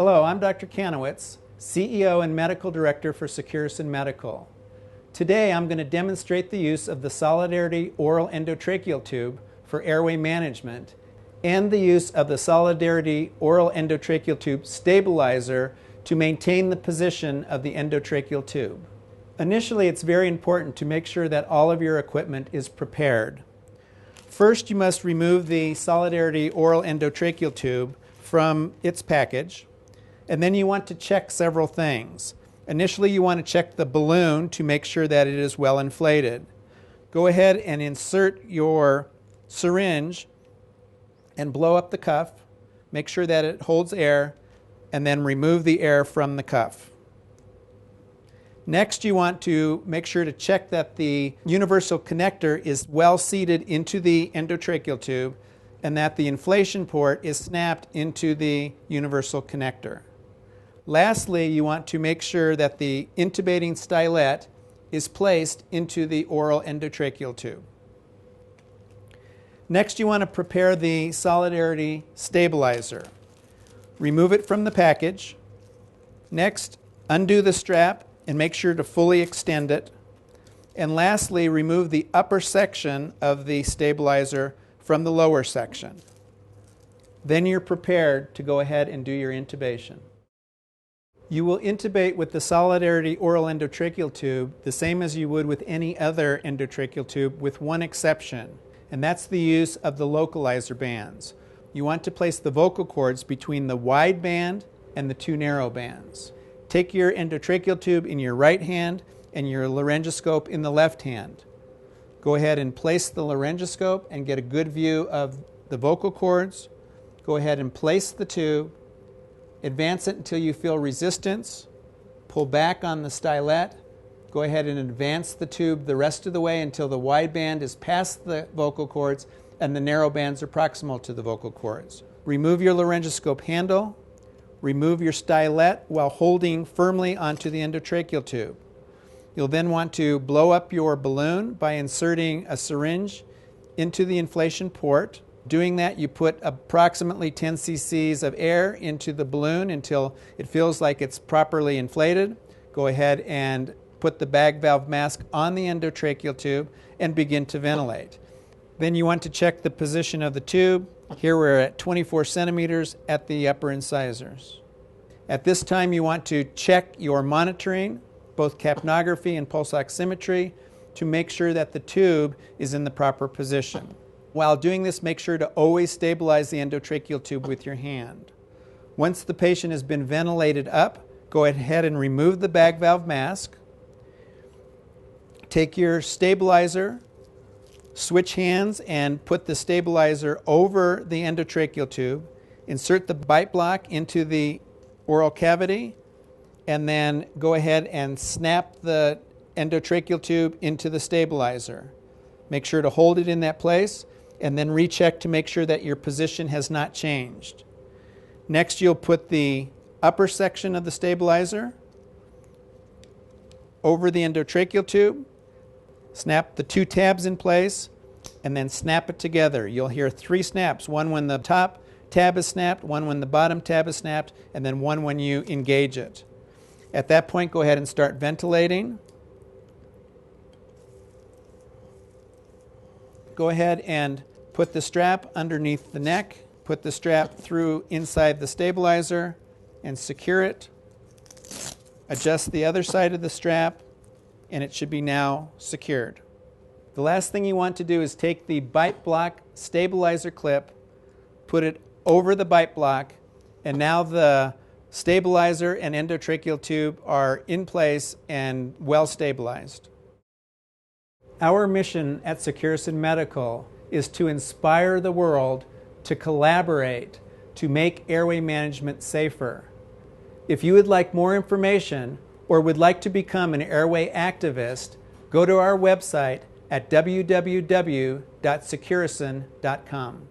Hello, I'm Dr. Kanowitz, CEO and Medical Director for Securisyn Medical. Today I'm going to demonstrate the use of the Solidarity Oral Endotracheal Tube for airway management and the use of the Solidarity Oral Endotracheal Tube Stabilizer to maintain the position of the endotracheal tube. Initially, it's very important to make sure that all of your equipment is prepared. First, you must remove the Solidarity Oral Endotracheal Tube from its package, and then you want to check several things. Initially, you want to check the balloon to make sure that it is well inflated. Go ahead and insert your syringe and blow up the cuff. Make sure that it holds air, and then remove the air from the cuff. Next, you want to make sure to check that the universal connector is well seated into the endotracheal tube and that the inflation port is snapped into the universal connector. Lastly, you want to make sure that the intubating stylet is placed into the oral endotracheal tube. Next, you want to prepare the Solidarity stabilizer. Remove it from the package. Next, undo the strap and make sure to fully extend it. And lastly, remove the upper section of the stabilizer from the lower section. Then you're prepared to go ahead and do your intubation. You will intubate with the Solidarity Oral Endotracheal Tube the same as you would with any other endotracheal tube, with one exception, and that's the use of the localizer bands. You want to place the vocal cords between the wide band and the two narrow bands. Take your endotracheal tube in your right hand and your laryngoscope in the left hand. Go ahead and place the laryngoscope and get a good view of the vocal cords. Go ahead and place the tube. Advance it until you feel resistance. Pull back on the stylet. Go ahead and advance the tube the rest of the way until the wide band is past the vocal cords and the narrow bands are proximal to the vocal cords. Remove your laryngoscope handle. Remove your stylet while holding firmly onto the endotracheal tube. You'll then want to blow up your balloon by inserting a syringe into the inflation port. Doing that, you put approximately 10 cc's of air into the balloon until it feels like it's properly inflated. Go ahead and put the bag valve mask on the endotracheal tube and begin to ventilate. Then you want to check the position of the tube. Here we're at 24 centimeters at the upper incisors. At this time, you want to check your monitoring, both capnography and pulse oximetry, to make sure that the tube is in the proper position. While doing this, make sure to always stabilize the endotracheal tube with your hand. Once the patient has been ventilated up, go ahead and remove the bag valve mask. Take your stabilizer, switch hands and put the stabilizer over the endotracheal tube. Insert the bite block into the oral cavity, and then go ahead and snap the endotracheal tube into the stabilizer. Make sure to hold it in that place and then recheck to make sure that your position has not changed. Next, you'll put the upper section of the stabilizer over the endotracheal tube, snap the two tabs in place, and then snap it together. You'll hear 3 snaps, one when the top tab is snapped, one when the bottom tab is snapped, and then one when you engage it. At that point, go ahead and start ventilating. Go ahead and put the strap underneath the neck, put the strap through inside the stabilizer and secure it. Adjust the other side of the strap and it should be now secured. The last thing you want to do is take the bite block stabilizer clip, put it over the bite block, and now the stabilizer and endotracheal tube are in place and well stabilized. Our mission at Securisyn Medical is to inspire the world to collaborate to make airway management safer. If you would like more information or would like to become an airway activist, go to our website at www.securisyn.com.